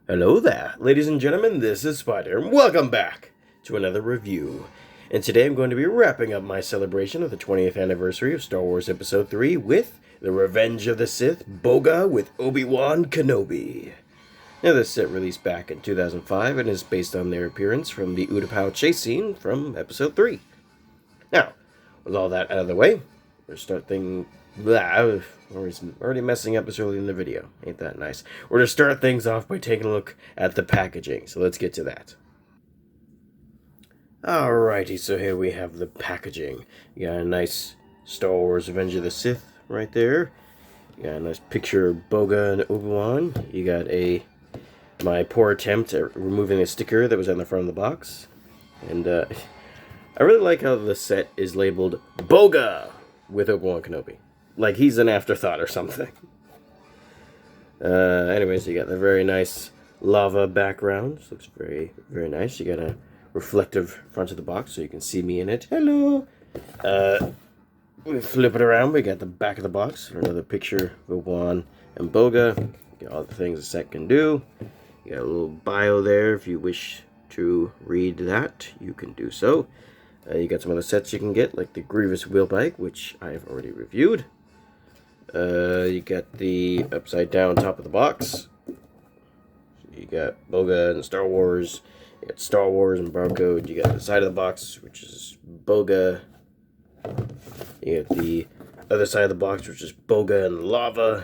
Hello there, ladies and gentlemen, this is Spider, and welcome back to another review. And today I'm going to be wrapping up my celebration of the 20th anniversary of Star Wars Episode 3 with The Revenge of the Sith Boga with Obi-Wan Kenobi. Now, this set released back in 2005 and is based on their appearance from the Utapau chase scene from Episode 3. Now, with all that out of the way, we're starting... We're already messing up this early in the video. Ain't that nice? We're going to start things off by taking a look at the packaging. So let's get to that. Alrighty, so here we have the packaging. You got a nice Star Wars Revenge of the Sith right there. You got a nice picture of Boga and Obi-Wan. You got my poor attempt at removing a sticker that was on the front of the box. And I really like how the set is labeled Boga with Obi-Wan Kenobi. Like he's an afterthought or something. Anyways, you got the very nice lava background. This looks very, very nice. You got a reflective front of the box so you can see me in it. Hello! We flip it around. We got the back of the box. Another picture of Obi-Wan and Boga. You got all the things the set can do. You got a little bio there. If you wish to read that, you can do so. You got some other sets you can get, like the Grievous Wheel Bike, which I've already reviewed. You got the upside down top of the box. You got Boga and Star Wars. You got Star Wars and barcode. You got the side of the box, which is Boga. You got the other side of the box, which is Boga and lava.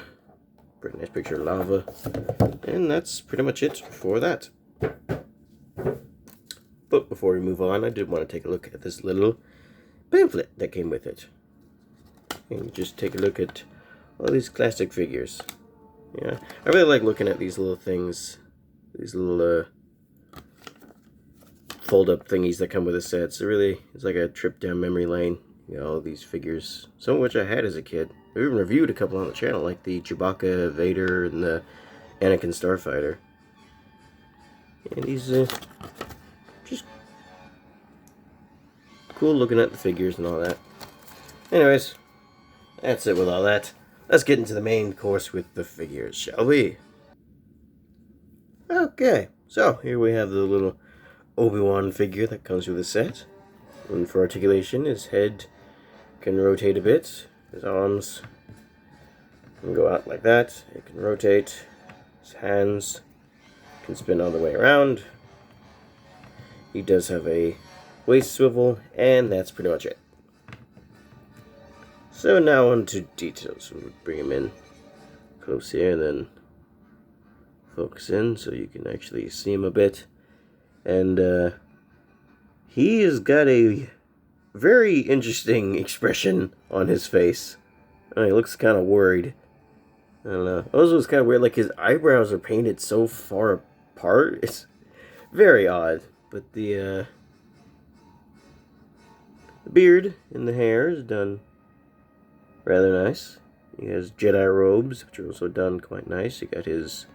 Pretty nice picture of lava. And that's pretty much it for that. But before we move on, I did want to take a look at this little pamphlet that came with it. And just take a look at all these classic figures. Yeah, I really like looking at these little things. These little fold-up thingies that come with the sets. It's like a trip down memory lane. You know, all these figures. Some of which I had as a kid. I even reviewed a couple on the channel, like the Chewbacca, Vader, and the Anakin Starfighter. And these just cool looking at the figures and all that. Anyways, that's it with all that. Let's get into the main course with the figures, shall we? Okay, so here we have the little Obi-Wan figure that comes with the set. And for articulation, his head can rotate a bit. His arms can go out like that. It can rotate. His hands can spin all the way around. He does have a waist swivel, and that's pretty much it. So now on to details. We'll bring him in close here and then focus in so you can actually see him a bit. And he has got a very interesting expression on his face. He looks kind of worried. I don't know. Also, it's kind of weird, like his eyebrows are painted so far apart. It's very odd. But the beard and the hair is done rather nice. He has Jedi robes, which are also done quite nice. You got his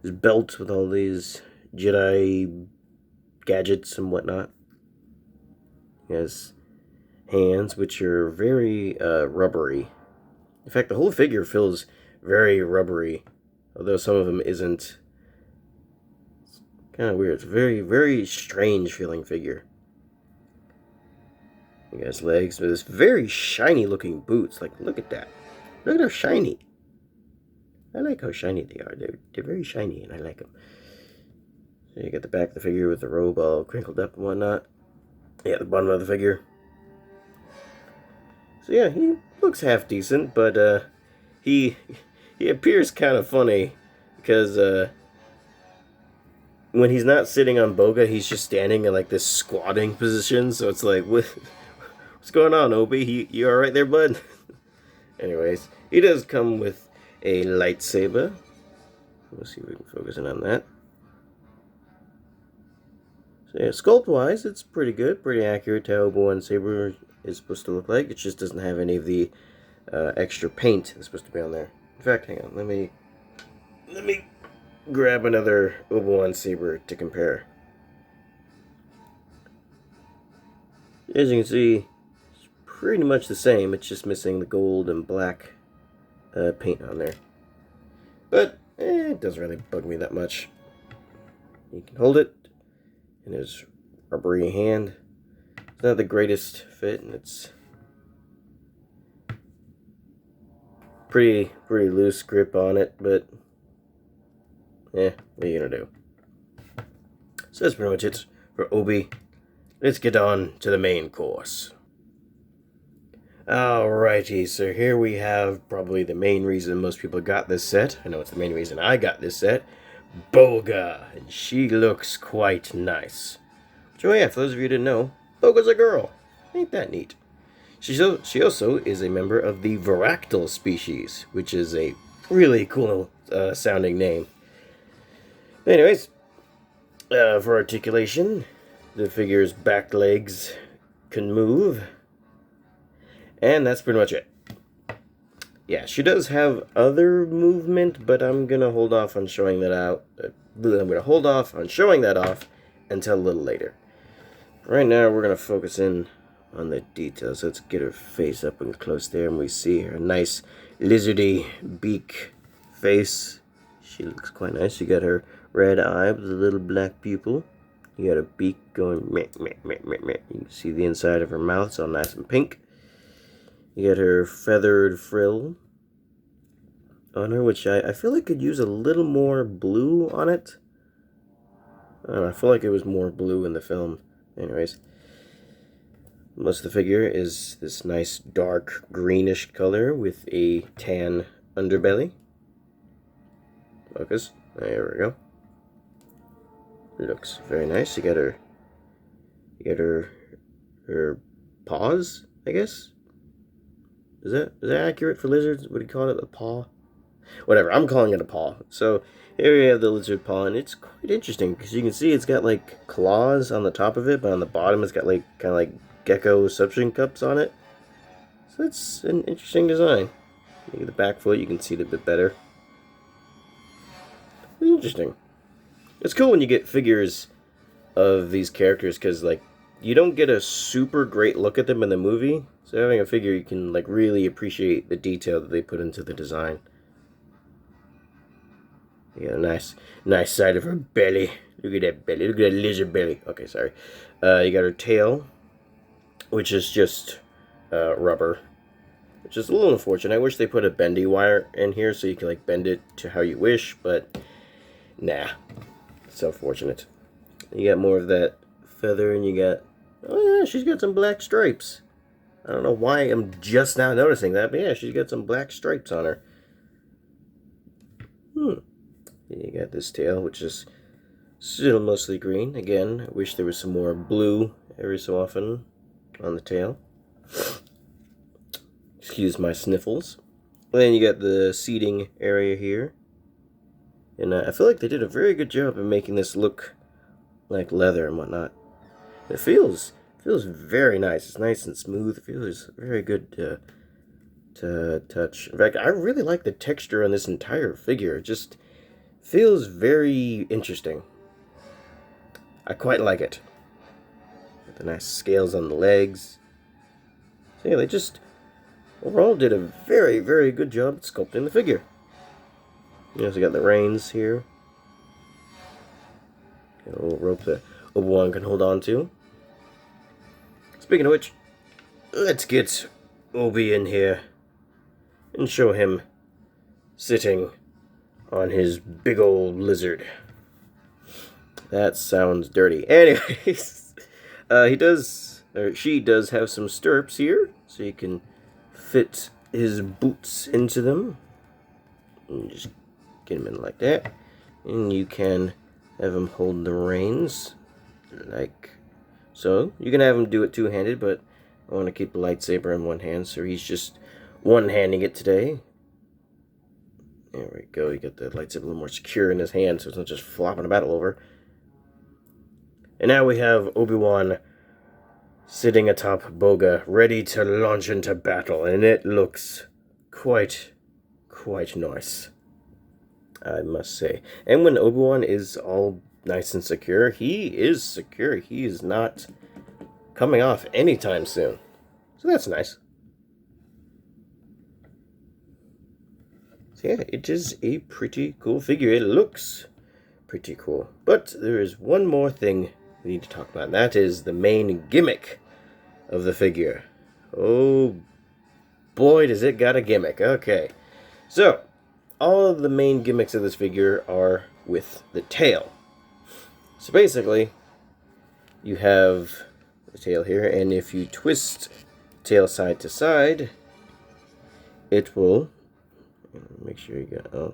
belt with all these Jedi gadgets and whatnot. He has hands, which are very rubbery. In fact, the whole figure feels very rubbery, although some of them isn't. It's kind of weird. It's a very, very strange feeling figure. He has legs with this very shiny looking boots. Like, look at that. Look at how shiny. I like how shiny they are. They're very shiny, and I like them. So you got the back of the figure with the robe all crinkled up and whatnot. Yeah, the bottom of the figure. So yeah, he looks half decent, but he appears kind of funny because when he's not sitting on Boga, he's just standing in like this squatting position. So it's like, what's going on, Obi? You all right there, bud? Anyways, he does come with a lightsaber. Let's see if we can focus in on that. So yeah, sculpt-wise, it's pretty good, pretty accurate to how Obi-Wan saber is supposed to look like. It just doesn't have any of the extra paint that's supposed to be on there. In fact, hang on, let me grab another Obi-Wan saber to compare. As you can see, it's pretty much the same. It's just missing the gold and black paint on there. But it doesn't really bug me that much. He can hold it in his rubbery hand. It's not the greatest fit, and it's pretty loose grip on it, but what are you gonna do? So that's pretty much it for Obi. Let's get on to the main course. Alrighty, so here we have probably the main reason most people got this set. I know it's the main reason I got this set. Boga, and she looks quite nice. So yeah, for those of you who didn't know, Boga's a girl. Ain't that neat? She also is a member of the Varactyl species, which is a really cool sounding name. Anyways, for articulation, the figure's back legs can move. And that's pretty much it. Yeah, she does have other movement, but I'm going to hold off on showing that out. I'm going to hold off on showing that off until a little later. Right now, we're going to focus in on the details. Let's get her face up and close there, and we see her nice lizardy beak face. She looks quite nice. You got her red eye with a little black pupil. You got a beak going meh, meh, meh, meh, meh. You can see the inside of her mouth. It's all nice and pink. You got her feathered frill on her, which I feel like could use a little more blue on it. I don't know, I feel like it was more blue in the film. Anyways, most of the figure is this nice dark greenish color with a tan underbelly. Focus. There we go. Looks very nice. You got her paws, I guess. Is that accurate for lizards? What do you call it? A paw? Whatever, I'm calling it a paw. So here we have the lizard paw, and it's quite interesting because you can see it's got like claws on the top of it, but on the bottom it's got like kind of like gecko suction cups on it. So it's an interesting design. You get the back foot, you can see it a bit better. Interesting. It's cool when you get figures of these characters because like you don't get a super great look at them in the movie. So having a figure, you can like really appreciate the detail that they put into the design. You got a nice side of her belly. Look at that belly. Look at that lizard belly. Okay, sorry. You got her tail, which is just rubber, which is a little unfortunate. I wish they put a bendy wire in here so you can like bend it to how you wish, but nah, it's unfortunate. You got more of that feather, and you got, oh yeah, she's got some black stripes. I don't know why I'm just now noticing that, but yeah, she's got some black stripes on her. You got this tail, which is still mostly green. Again, I wish there was some more blue every so often on the tail. Excuse my sniffles. And then you got the seating area here. And I feel like they did a very good job of making this look like leather and whatnot. It feels very nice. It's nice and smooth. It feels very good to touch. In fact, I really like the texture on this entire figure. It just feels very interesting. I quite like it. Got the nice scales on the legs. So yeah, they just overall did a very, very good job at sculpting the figure. You also got the reins here. Got a little rope that Obi-Wan can hold on to. Speaking of which, let's get Obi in here and show him sitting on his big old lizard. That sounds dirty. Anyways, she does have some stirrups here, so you can fit his boots into them. And just get him in like that. And you can have him hold the reins like so. You can have him do it two-handed, but I want to keep the lightsaber in one hand, so he's just one-handing it today. There we go. You get the lightsaber a little more secure in his hand, so it's not just flopping about all over. And now we have Obi-Wan sitting atop Boga, ready to launch into battle, and it looks quite nice, I must say. And when Obi-Wan is all nice and secure, he is secure. He is not coming off anytime soon. So that's nice. So yeah, it is a pretty cool figure. It looks pretty cool. But there is one more thing we need to talk about, and that is the main gimmick of the figure. Oh boy, does it got a gimmick. Okay. So, all of the main gimmicks of this figure are with the tail. So basically, you have the tail here, and if you twist tail side to side, it will, make sure you got, oh,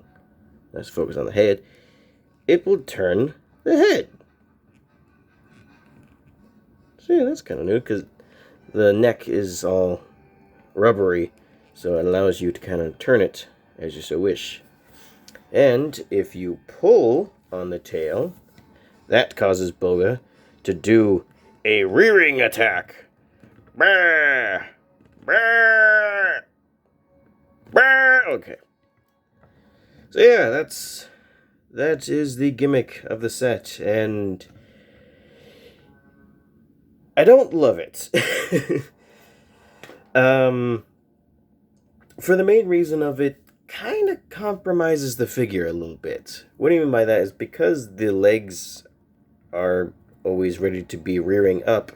let's focus on the head, it will turn the head. So yeah, that's kind of new, because the neck is all rubbery, so it allows you to kind of turn it as you so wish. And if you pull on the tail, that causes Boga to do a rearing attack. Bah! Bah! Bah! Okay. So yeah, that is the gimmick of the set, and I don't love it. For the main reason of it kind of compromises the figure a little bit. What do you mean by that is because the legs are always ready to be rearing up,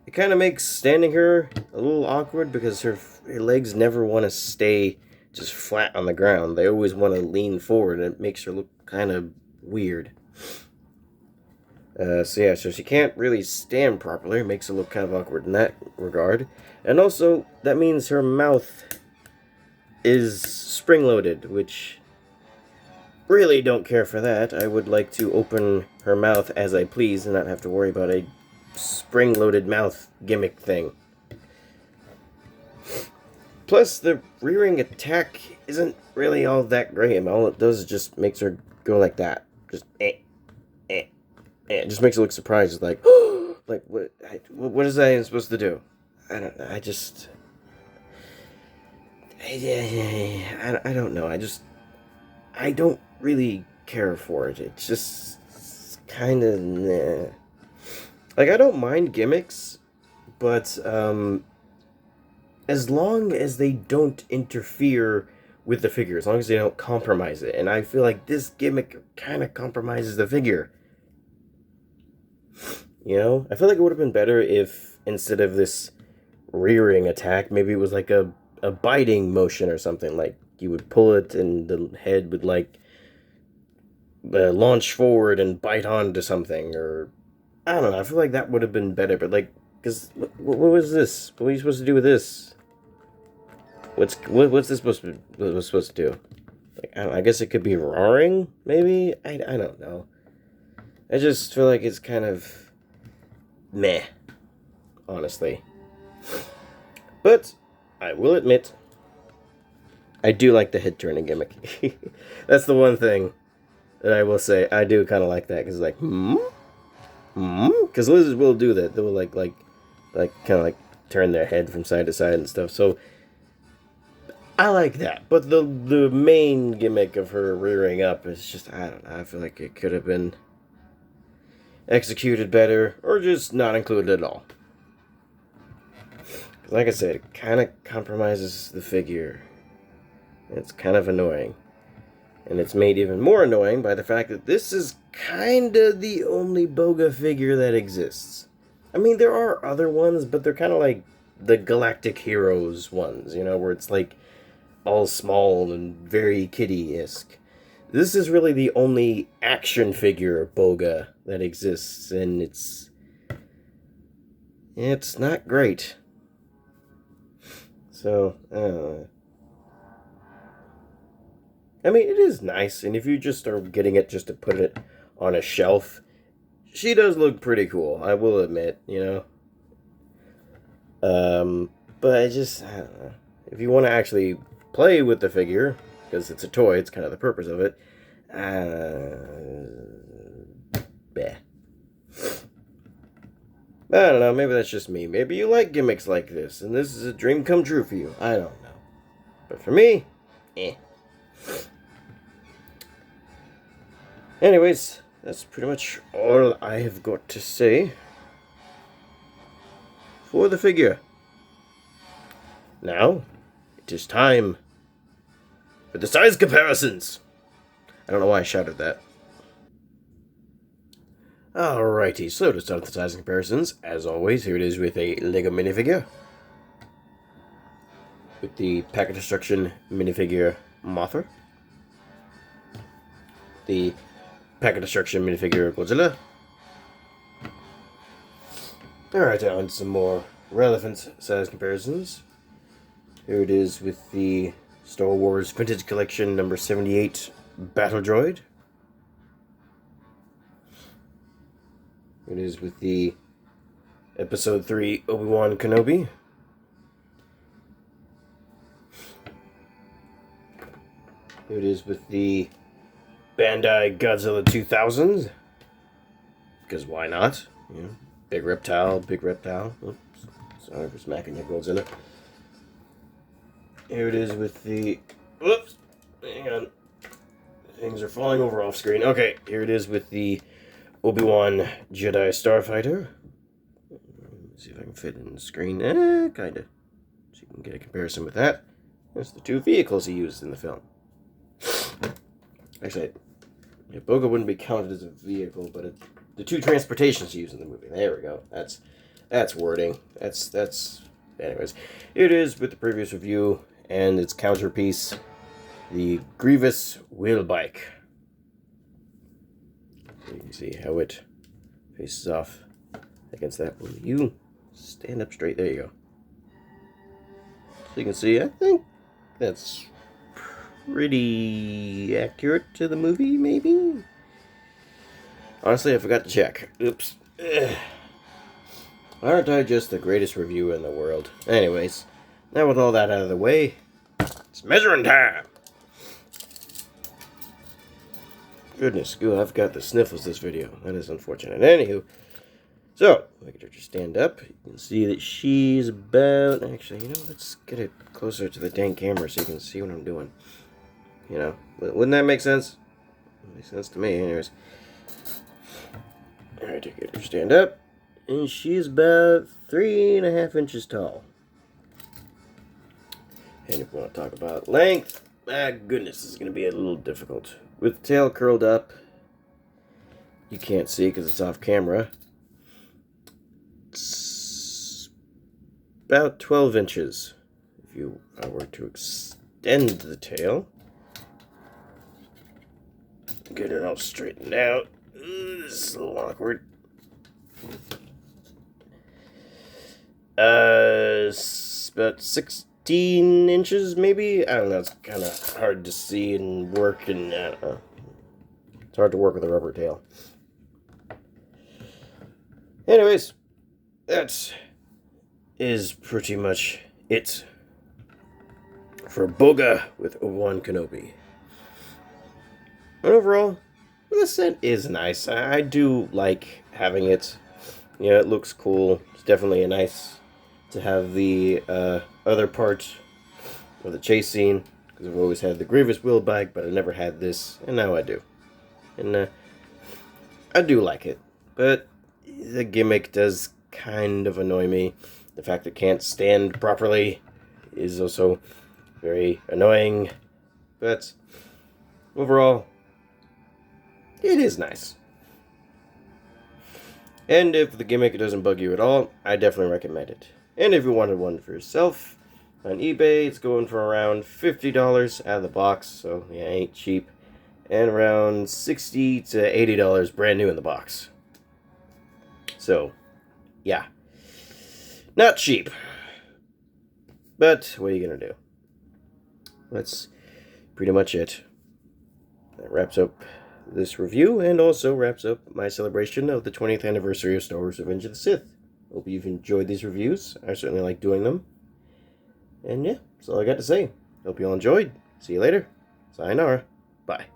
it kind of makes standing her a little awkward because her legs never want to stay just flat on the ground. They always want to lean forward, and it makes her look kind of weird. So she can't really stand properly. It makes her look kind of awkward in that regard. And also, that means her mouth is spring-loaded, which really don't care for that. I would like to open her mouth as I please and not have to worry about a spring-loaded mouth gimmick thing. Plus, the rearing attack isn't really all that great. All it does is just makes her go like that. Just It just makes it look surprised. It's like, like, what is that even supposed to do? I don't know. I don't know. I don't really care for it. It's just kind of, nah. Like, I don't mind gimmicks, but, as long as they don't interfere with the figure, as long as they don't compromise it. And I feel like this gimmick kind of compromises the figure. You know? I feel like it would have been better if, instead of this rearing attack, maybe it was like a biting motion or something. Like, you would pull it and the head would, like, launch forward and bite onto something. Or, I don't know. I feel like that would have been better. But, like, because, what was this? What were you supposed to do with this? What's this supposed to do? Like, I guess it could be roaring, maybe? I don't know. I just feel like it's kind of meh, honestly. But I will admit, I do like the head turning gimmick. That's the one thing that I will say. I do kind of like that, because like, because lizards will do that. They will like kind of like turn their head from side to side and stuff. So I like that. But the main gimmick of her rearing up is just, I don't know. I feel like it could have been executed better, or just not included at all. Like I said, it kind of compromises the figure. It's kind of annoying. And it's made even more annoying by the fact that this is kind of the only Boga figure that exists. I mean, there are other ones, but they're kind of like the Galactic Heroes ones, you know, where it's like all small and very kiddie-esque. This is really the only action figure Boga that exists, and it's not great. So, I mean, it is nice, and if you just are getting it just to put it on a shelf, she does look pretty cool, I will admit, you know. But I don't know. If you want to actually play with the figure, because it's a toy, it's kind of the purpose of it, bleh. I don't know, maybe that's just me. Maybe you like gimmicks like this, and this is a dream come true for you. I don't know. But for me, Anyways, that's pretty much all I have got to say for the figure. Now, it is time for the size comparisons. I don't know why I shouted that. Alrighty, so to start the size comparisons, as always, here it is with a Lego minifigure. With the Packet Destruction minifigure Mothra. The Packet Destruction minifigure Godzilla. Alright, on to some more relevant size comparisons. Here it is with the Star Wars Vintage Collection number 78 Battle Droid. It is with the Episode 3 Obi-Wan Kenobi. Here it is with the Bandai Godzilla 2000. Because why not? You know, big reptile, big reptile. Oops, sorry for smacking your Godzilla. Here it is with the... Whoops! Hang on. Things are falling over off screen. Okay, here it is with the Obi-Wan Jedi Starfighter. Let's see if I can fit it in the screen. Kinda. So you can get a comparison with that. That's the two vehicles he used in the film. Actually, Boga wouldn't be counted as a vehicle, but the two transportations he used in the movie. There we go. That's wording. That's. Anyways, here it is with the previous review and its counterpiece, the Grievous Wheel Bike. So you can see how it faces off against that. Will you stand up straight? There you go. So you can see, I think that's pretty accurate to the movie, maybe? Honestly, I forgot to check. Oops. Ugh. Aren't I just the greatest reviewer in the world? Anyways, now with all that out of the way, it's measuring time! Goodness, I've got the sniffles this video. That is unfortunate. Anywho, so, I get her to stand up. You can see that she's about... Actually, let's get it closer to the dang camera so you can see what I'm doing. Wouldn't that make sense? Makes sense to me, anyways. Alright, to get her to stand up. And she's about 3.5 inches tall. And if we want to talk about length, goodness, this is going to be a little difficult. With the tail curled up, you can't see because it's off camera. It's about 12 inches. If I were to extend the tail, get it all straightened out. This is a little awkward. It's about 16 inches, maybe? I don't know, it's kind of hard to see and work, and I don't know. It's hard to work with a rubber tail. Anyways, that is pretty much it for Boga with Obi-Wan Kenobi. And overall, the set is nice. I do like having it. It looks cool. It's definitely nice to have the other part of the chase scene, because I've always had the Grievous Wheel Bike, but I never had this, and now I do. And I do like it, but the gimmick does kind of annoy me. The fact it can't stand properly is also very annoying, but overall, it is nice. And if the gimmick doesn't bug you at all, I definitely recommend it. And if you wanted one for yourself, on eBay, it's going for around $50 out of the box, so yeah, ain't cheap. And around $60 to $80 brand new in the box. So, yeah. Not cheap. But, what are you going to do? That's pretty much it. That wraps up this review, and also wraps up my celebration of the 20th anniversary of Star Wars Revenge of the Sith. Hope you've enjoyed these reviews. I certainly like doing them. And yeah, that's all I got to say. Hope you all enjoyed. See you later. Sayonara. Bye.